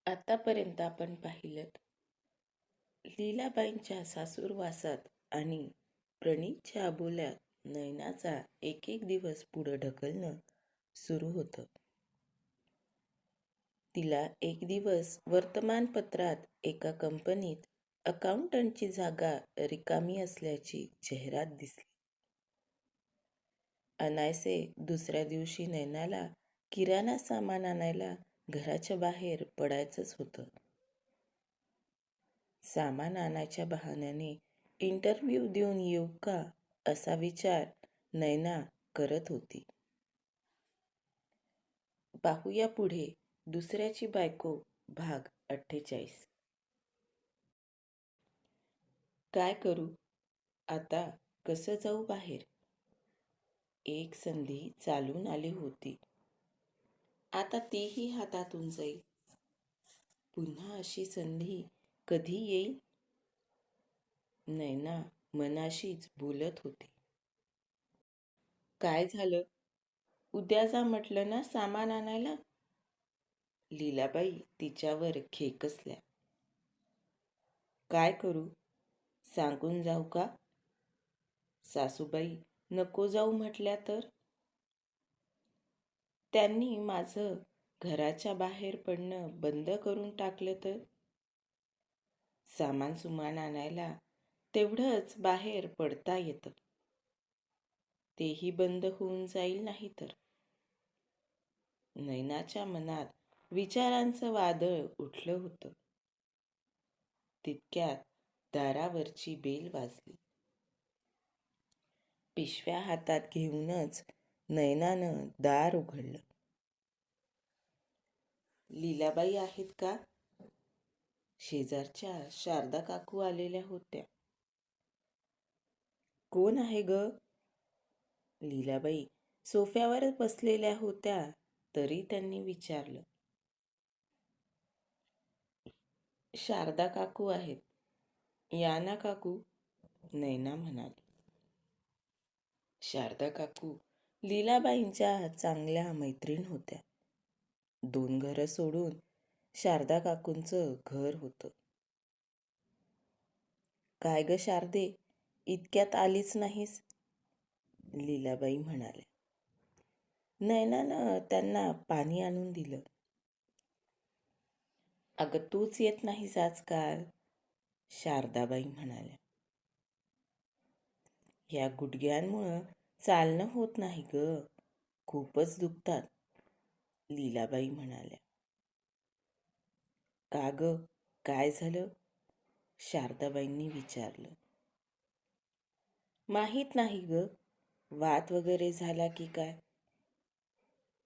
आतापर्यंत आपण पाहिलं लीलाबाईंच्या सासूरवासात आणि प्रणीतच्या अबोल्यात नयनाचा एक एक दिवस पुढं ढकलणं सुरू होतं. तिला एक दिवस वर्तमानपत्रात एका कंपनीत अकाउंटंटची जागा रिकामी असल्याची जाहिरात दिसली. अनायसे दुसऱ्या दिवशी नयनाला किराणा सामान आणायला घराच्या बाहेर पडायचंच होतं. सामान आणायच्या बहाण्याने इंटरव्ह्यू देऊन येऊ का असा विचार नयना करत होती. पाहूया पुढे दुसऱ्याची बायको भाग 48. काय करू आता, कसं जाऊ बाहेर? एक संधी चालून आली होती, आता तीही हातातून जाईल. पुन्हा अशी संधी कधी येईल? नयना मनाशीच बोलत होती. काय झालं? उद्या जा म्हटलं ना सामान आणायला. लीलाबाई तिच्यावर खेकसल्या. काय करू, सांगून जाऊ का? सासूबाई नको जाऊ म्हटल्या तर? त्यांनी माझं घराच्या बाहेर पडणं बंद करून टाकलं तर? सामान सुमान आणायला तेवढंच बाहेर पडता येतं, तेही बंद होऊन जाईल नाही तर. नयनाच्या मनात विचारांचं वादळ उठलं होतं. तितक्यात दारावरची बेल वाजली. पिशव्या हातात घेऊनच नयनानं दार उघडलं. लीलाबाई आहेत का? शेजारच्या शारदा काकू आलेल्या होत्या. कोण आहे ग? लीलाबाई सोफ्यावर बसलेल्या होत्या तरी त्यांनी विचारलं. शारदा काकू आहेत. या ना काकू, नयना म्हणाली. शारदा काकू लीलाबाईंच्या चांगल्या मैत्रीण होत्या. 2 घरं सोडून शारदा काकूंचं घर होतं. काय ग शारदे, इतक्यात आलीच नाहीस? लीलाबाई म्हणाल्या. नयनानं त्यांना पाणी आणून दिलं. अगं तूच येत नाहीस आजकाल, शारदाबाई म्हणाल्या. या गुडघ्यांमुळं चालणं होत नाही ग, खूपच दुखतात, लीलाबाई म्हणाल्या. का ग, काय झालं? शारदाबाईंनी विचारलं. माहीत नाही ग, वात वगैरे झाला की काय,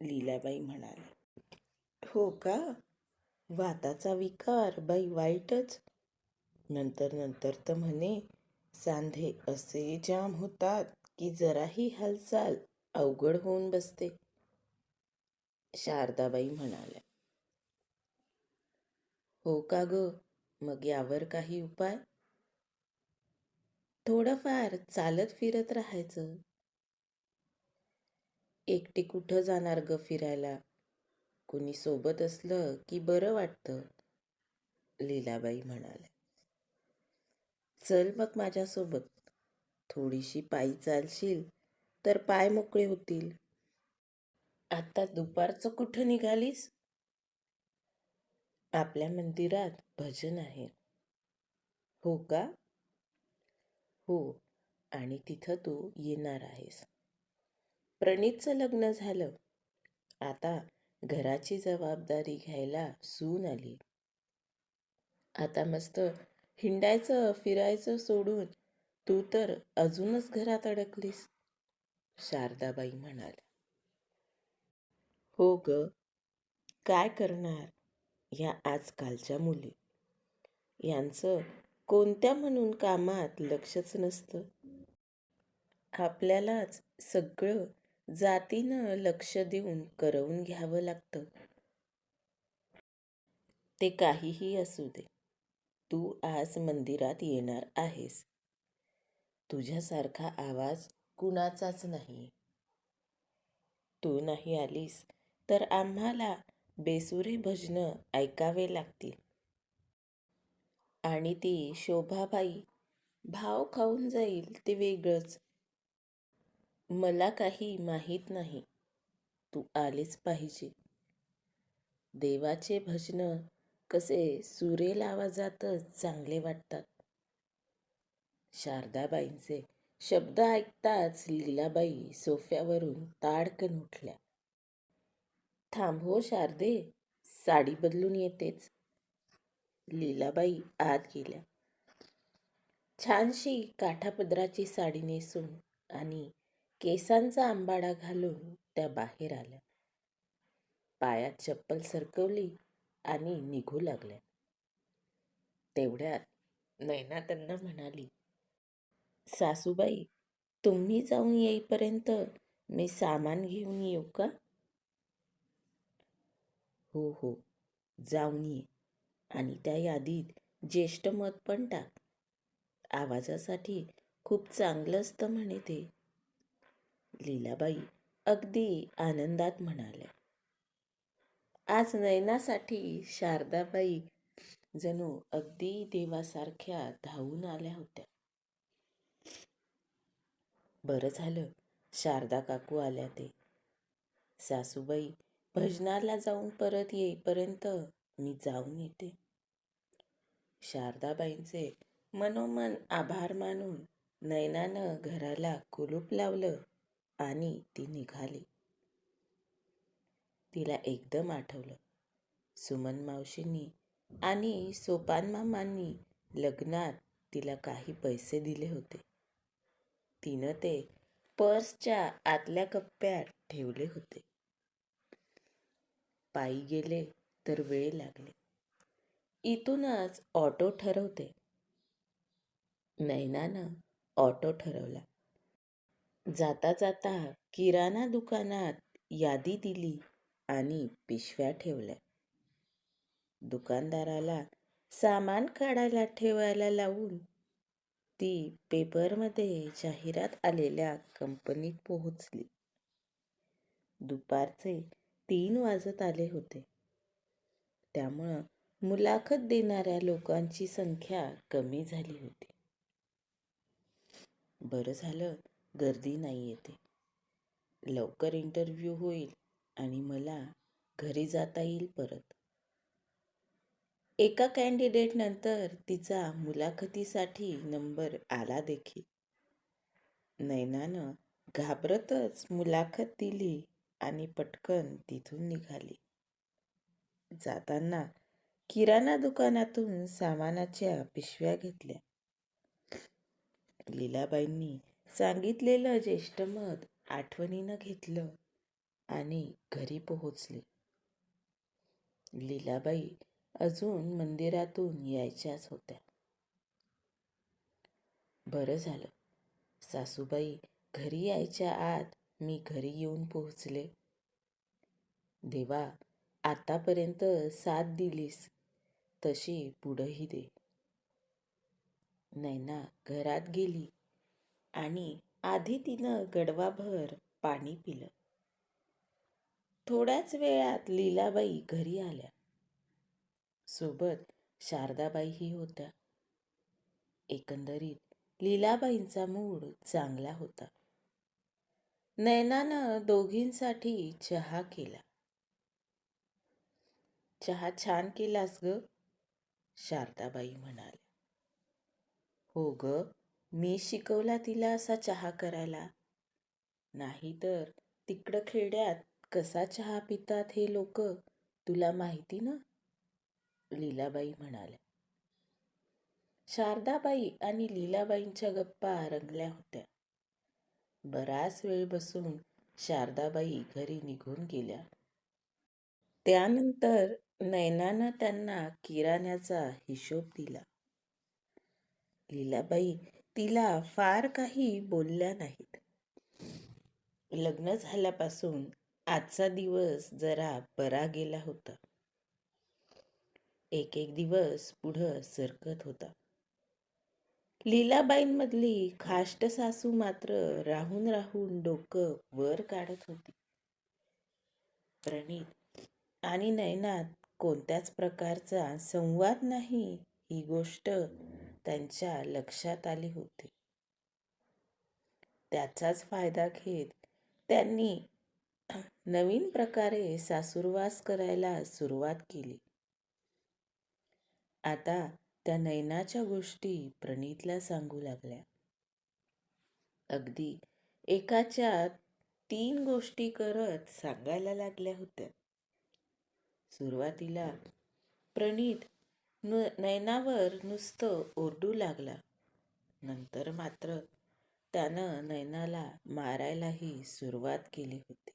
लीलाबाई म्हणाल्या. हो का, वाताचा विकार बाई वाईटच. नंतर नंतर तर म्हणे सांधे असे जाम होतात की जराही हालचाल अवघड होऊन बसते, शारदाबाई म्हणाल्या. हो का ग, मग यावर काही उपाय? थोडंफार चालत फिरत राहायचं. एकटी कुठं जाणार ग फिरायला? कोणी सोबत असलं की बरं वाटतं, लीलाबाई म्हणाल्या. चल मग माझ्यासोबत, थोडीशी पायी चालशील तर पाय मोकळे होतील. आता दुपारचं कुठं निघालीस? आपल्या मंदिरात भजन आहे. हो का? हो, आणि तिथं तू येणार आहेस. प्रणीतचं लग्न झालं, आता घराची जबाबदारी घ्यायला सून आली. आता मस्त हिंडायचं फिरायचं सोडून तू तर अजूनच घरात अडकलीस, शारदाबाई म्हणाल्या. हो ग, काय करणार ह्या आजकालच्या मुली, यांचं कोणत्या म्हणून कामात लक्षच नसतं. आपल्यालाच सगळं जातीनं लक्ष देऊन करवून घ्यावं लागतं. ते काहीही असू दे, तू आज मंदिरात येणार आहेस. तुझ्यासारखा आवाज कुणाचाच नाही. तू नाही आलीस तर आम्हाला बेसुरे भजनं ऐकावे लागतील. आणि ती शोभाबाई भाव खाऊन जाईल ते वेगळंच. मला काही माहीत नाही, तू आलेच पाहिजे. देवाचे भजनं कसे सुरेल आवाजातच चांगले वाटतात. शारदाबाईंचे शब्द ऐकताच लीलाबाई सोफ्यावरून ताडकन उठल्या. थांब हो शारदे, साडी बदलून येतेच. लीलाबाई आत गेल्या. छानशी काठापदराची साडी नेसून आणि केसांचा आंबाडा घालून त्या बाहेर आल्या. पायात चप्पल सरकवली आणि निघू लागल्या. तेवढ्यात नैना त्यांना म्हणाली, सासूबाई, तुम्ही जाऊन येईपर्यंत मी सामान घेऊन येऊ का? हो हो, जाऊन ये. आणि त्या यादीत ज्येष्ठ मत पण टाक. आवाजासाठी खूप चांगलं असतं म्हणे ते. लीलाबाई अगदी आनंदात म्हणाल्या. आज नयनासाठी शारदाबाई जणू अगदी देवासारख्या धावून आल्या होत्या. बरं झालं शारदा काकू आल्या ते. सासूबाई, भजनाला जाऊन परत येईपर्यंत मी जाऊन येते. शारदाबाईंचे मनोमन आभार मानून नयनानं घराला कुलूप लावलं आणि ती निघाली. तिला एकदम आठवलं, सुमन मावशींनी आणि सोपान मामांनी लग्नात तिला काही पैसे दिले होते. तिनं ते पर्सच्या आतल्या कप्प्यात ठेवले होते. पायी गेले तर वेळ लागले. इथूनच ऑटो ठरवते. नयनानं ऑटो ठरवला. जाता जाता किराणा दुकानात यादी दिली आणि पिशव्या ठेवल्या. दुकानदाराला सामान काढायला ठेवायला लावून ती पेपरमध्ये जाहिरात आलेल्या कंपनीत पोहोचली. दुपारचे 3 वाजत आले होते. त्यामुळं मुलाखत देणाऱ्या लोकांची संख्या कमी झाली होती. बरं झालं गर्दी नाही येते. लवकर इंटरव्ह्यू होईल आणि मला घरी जाता येईल परत. एका कॅन्डिडेट नंतर तिचा मुलाखतीसाठी नंबर आला देखील. नयनानं घाबरतच मुलाखत दिली आणि पटकन तिथून निघाली. जाताना किराणा दुकानातून सामानाच्या पिशव्या घेतल्या. लीलाबाईंनी सांगितलेलं ज्येष्ठ मत आठवणीनं घेतलं आणि घरी पोहोचले. लीलाबाई अजून मंदिरातून यायच्याच होत्या. बरं झालं सासूबाई घरी यायच्या आत मी घरी येऊन पोहोचले. देवा, आतापर्यंत साथ दिलीस तशी पुढंही दे. नैना घरात गेली आणि आधी तिनं गडवाभर पाणी पिलं. थोड्याच वेळात लीलाबाई घरी आल्या. सोबत शारदाबाईही होत्या. एकंदरीत लीलाबाईंचा मूड चांगला होता. नयनानं दोघींसाठी चहा केला. चहा छान केलास ग, शारदाबाई म्हणाल्या. हो ग, मी शिकवला तिला असा चहा करायला. नाहीतर तिकडं खेड्यात कसा चहा पितात हे लोक तुला माहिती ना, लीलाबाई म्हणाल्या. शारदाबाई आणि लीलाबाईंच्या गप्पा रंगल्या होत्या. बराच वेळ बसून शारदाबाई घरी निघून गेल्या. त्यानंतर नयनानं त्यांना किराण्याचा हिशोब दिला. लीलाबाई तिला फार काही बोलल्या नाहीत. लग्न झाल्यापासून आजचा दिवस जरा बरा गेला होता. एक एक दिवस पुढं सरकत होता. लीलाबाईंमधली खाष्ट सासू मात्र राहून राहून डोकं वर काढत होती. प्रणीत, आणि नयनात कोणत्याच प्रकारचा संवाद नाही ही गोष्ट त्यांच्या लक्षात आली होती. त्याचाच फायदा घेत त्यांनी नवीन प्रकारे सासूरवास करायला सुरुवात केली. आता त्या नयनाच्या गोष्टी प्रणीतला सांगू लागल्या. अगदी एकाच्या 3 गोष्टी करत सांगायला लागल्या होत्या. सुरुवातीला प्रणीत नयनावर नुसतं ओरडू लागला. नंतर मात्र त्यानं नयनाला मारायलाही सुरुवात केली होती.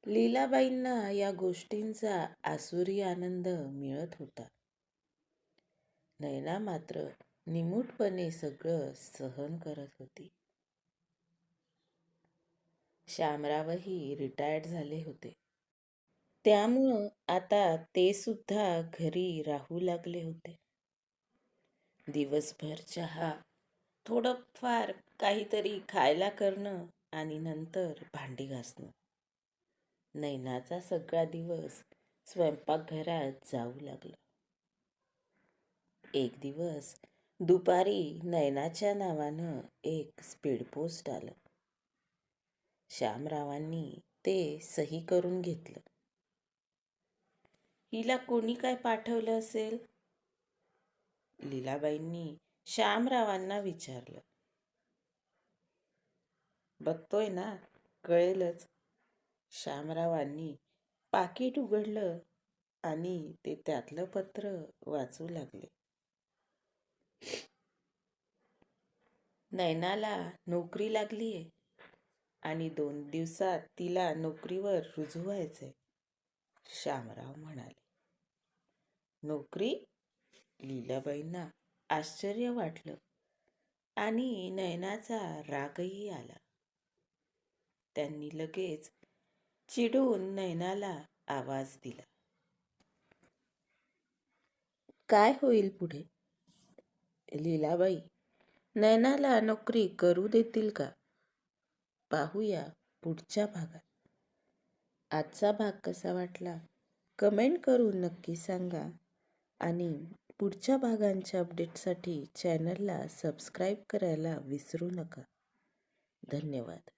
लीलाबाईंना या गोष्टींचा आसुरी आनंद मिळत होता. नयना मात्र निमूटपणे सगळं सहन करत होती. श्यामरावही रिटायर्ड झाले होते. त्यामुळं आता ते सुद्धा घरी राहू लागले होते. दिवसभर चहा, थोडंफार काहीतरी खायला करणं आणि नंतर भांडी घासणं. नयनाचा सगळा दिवस स्वयंपाकघरात जाऊ लागला. एक दिवस दुपारी नयनाच्या नावानं एक स्पीड पोस्ट आलं. श्यामरावांनी ते सही करून घेतलं. हिला कोणी काय पाठवलं असेल? लीलाबाईंनी श्यामरावांना विचारलं. बघतोय ना, कळेलच. श्यामरावांनी पाकीट उघडलं आणि ते त्यातलं पत्र वाचू लागले. नयनाला नोकरी लागलीये आणि 2 दिवसात तिला नोकरीवर रुजू व्हायचंय, श्यामराव म्हणाले. नोकरी? लीलाबाईंना आश्चर्य वाटलं आणि नयनाचा रागही आला. त्यांनी लगेच चिडून नयनाला आवाज दिला. काय होईल पुढे? लीलाबाई नयनाला नोकरी करू देतील का? पाहूया पुढच्या भागात. आजचा भाग कसा वाटला कमेंट करून नक्की सांगा आणि पुढच्या भागांच्या अपडेटसाठी चॅनलला सबस्क्राईब करायला विसरू नका. धन्यवाद.